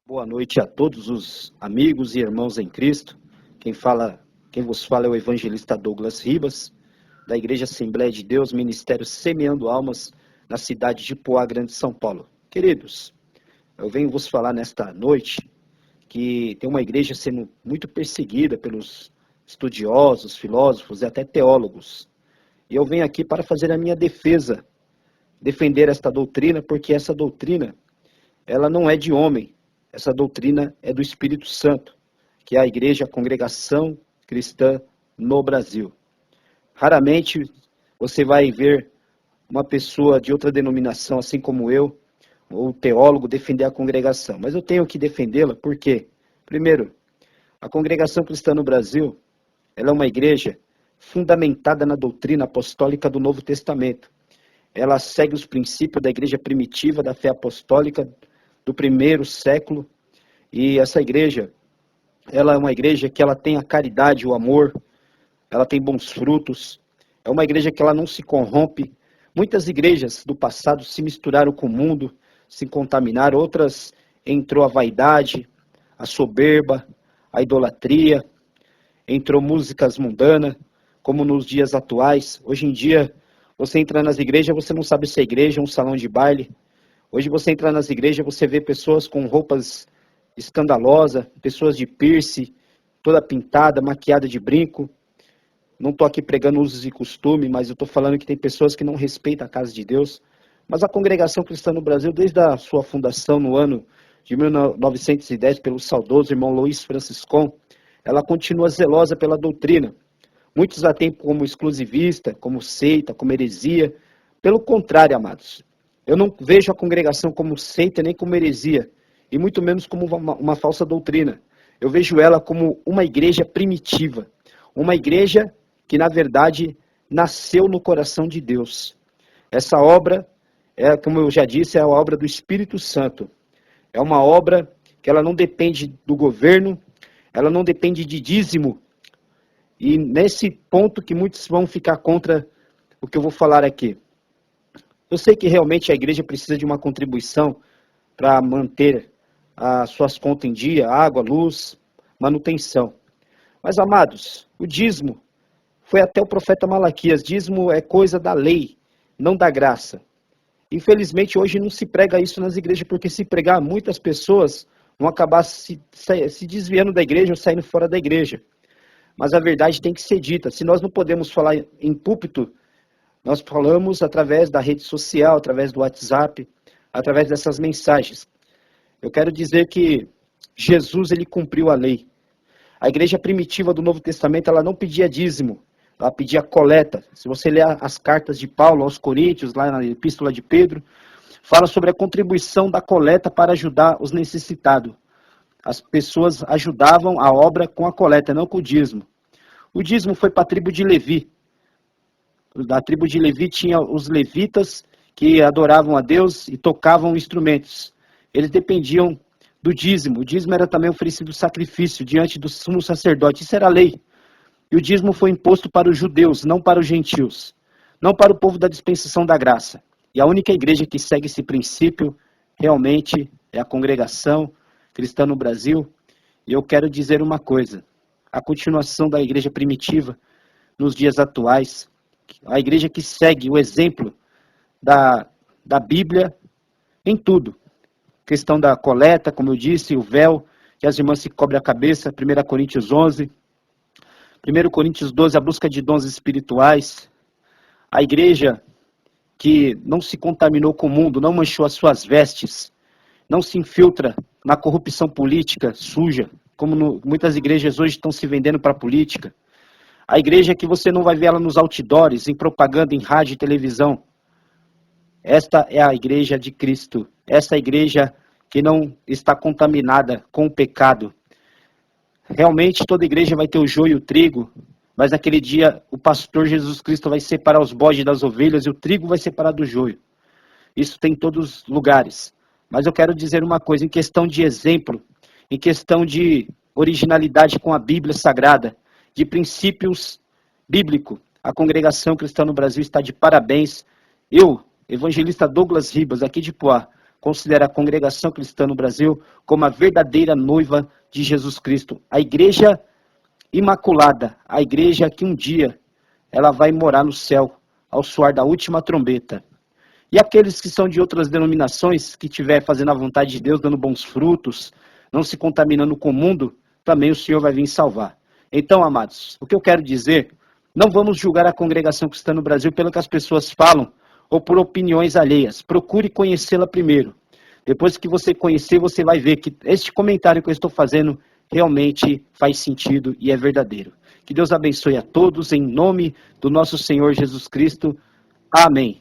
Boa noite a todos os amigos e irmãos em Cristo. Quem vos fala é o evangelista Douglas Ribas, da Igreja Assembleia de Deus, Ministério Semeando Almas, na cidade de Poá Grande, São Paulo. Queridos, eu venho vos falar nesta noite que tem uma igreja sendo muito perseguida pelos estudiosos, filósofos e até teólogos. E eu venho aqui para fazer a minha defesa, defender esta doutrina, porque essa doutrina, ela não é de homem. Essa doutrina é do Espírito Santo, que é a igreja, a congregação cristã no Brasil. Raramente você vai ver uma pessoa de outra denominação, assim como eu, ou teólogo, defender a congregação. Mas eu tenho que defendê-la porque, primeiro, a congregação cristã no Brasil, ela é uma igreja fundamentada na doutrina apostólica do Novo Testamento. Ela segue os princípios da igreja primitiva, da fé apostólica, do primeiro século, e essa igreja, ela é uma igreja que ela tem a caridade, o amor, ela tem bons frutos, é uma igreja que ela não se corrompe. Muitas igrejas do passado se misturaram com o mundo, se contaminaram, outras entrou a vaidade, a soberba, a idolatria, entrou músicas mundanas, como nos dias atuais. Hoje em dia, você entra nas igrejas, você não sabe se é igreja ou um salão de baile. Hoje você entra nas igrejas, você vê pessoas com roupas escandalosas, pessoas de piercing, toda pintada, maquiada de brinco. Não estou aqui pregando usos e costumes, mas eu estou falando que tem pessoas que não respeitam a casa de Deus. Mas a congregação cristã no Brasil, desde a sua fundação no ano de 1910, pelo saudoso irmão Luiz Franciscon, ela continua zelosa pela doutrina. Muitos a têm como exclusivista, como seita, como heresia. Pelo contrário, amados, eu não vejo a congregação como seita nem como heresia, e muito menos como uma falsa doutrina. Eu vejo ela como uma igreja primitiva, uma igreja que, na verdade, nasceu no coração de Deus. Essa obra, como eu já disse, é a obra do Espírito Santo. É uma obra que ela não depende do governo, ela não depende de dízimo. E nesse ponto que muitos vão ficar contra o que eu vou falar aqui. Eu sei que realmente a igreja precisa de uma contribuição para manter as suas contas em dia, água, luz, manutenção. Mas, amados, o dízimo foi até o profeta Malaquias. Dízimo é coisa da lei, não da graça. Infelizmente, hoje não se prega isso nas igrejas, porque se pregar, muitas pessoas vão acabar se desviando da igreja ou saindo fora da igreja. Mas a verdade tem que ser dita. Se nós não podemos falar em púlpito, nós falamos através da rede social, através do WhatsApp, através dessas mensagens. Eu quero dizer que Jesus, ele cumpriu a lei. A igreja primitiva do Novo Testamento, ela não pedia dízimo, ela pedia coleta. Se você ler as cartas de Paulo aos Coríntios, lá na Epístola de Pedro, fala sobre a contribuição da coleta para ajudar os necessitados. As pessoas ajudavam a obra com a coleta, não com o dízimo. O dízimo foi para a tribo de Levi. Da tribo de Levi tinha os levitas que adoravam a Deus e tocavam instrumentos. Eles dependiam do dízimo. O dízimo era também oferecido sacrifício diante do sumo sacerdote. Isso era a lei. E o dízimo foi imposto para os judeus, não para os gentios. Não para o povo da dispensação da graça. E a única igreja que segue esse princípio realmente é a congregação cristã no Brasil. E eu quero dizer uma coisa. A continuação da igreja primitiva nos dias atuais, a igreja que segue o exemplo da Bíblia em tudo. Questão da coleta, como eu disse, o véu, que as irmãs se cobrem a cabeça, 1 Coríntios 11, 1 Coríntios 12, a busca de dons espirituais. A igreja que não se contaminou com o mundo, não manchou as suas vestes, não se infiltra na corrupção política suja, como muitas igrejas hoje estão se vendendo para a política. A igreja que você não vai ver ela nos outdoors, em propaganda, em rádio e televisão. Esta é a igreja de Cristo. Essa é a igreja que não está contaminada com o pecado. Realmente toda igreja vai ter o joio e o trigo, mas naquele dia o pastor Jesus Cristo vai separar os bodes das ovelhas e o trigo vai separar do joio. Isso tem em todos os lugares. Mas eu quero dizer uma coisa, em questão de exemplo, em questão de originalidade com a Bíblia Sagrada, de princípios bíblicos, a congregação cristã no Brasil está de parabéns. Eu, evangelista Douglas Ribas, aqui de Poá, considera a congregação cristã no Brasil como a verdadeira noiva de Jesus Cristo, a igreja imaculada, a igreja que um dia ela vai morar no céu, ao soar da última trombeta. E aqueles que são de outras denominações, que estiver fazendo a vontade de Deus, dando bons frutos, não se contaminando com o mundo, também o Senhor vai vir salvar. Então, amados, o que eu quero dizer, não vamos julgar a congregação cristã no Brasil pelo que as pessoas falam ou por opiniões alheias. Procure conhecê-la primeiro. Depois que você conhecer, você vai ver que este comentário que eu estou fazendo realmente faz sentido e é verdadeiro. Que Deus abençoe a todos, em nome do nosso Senhor Jesus Cristo. Amém.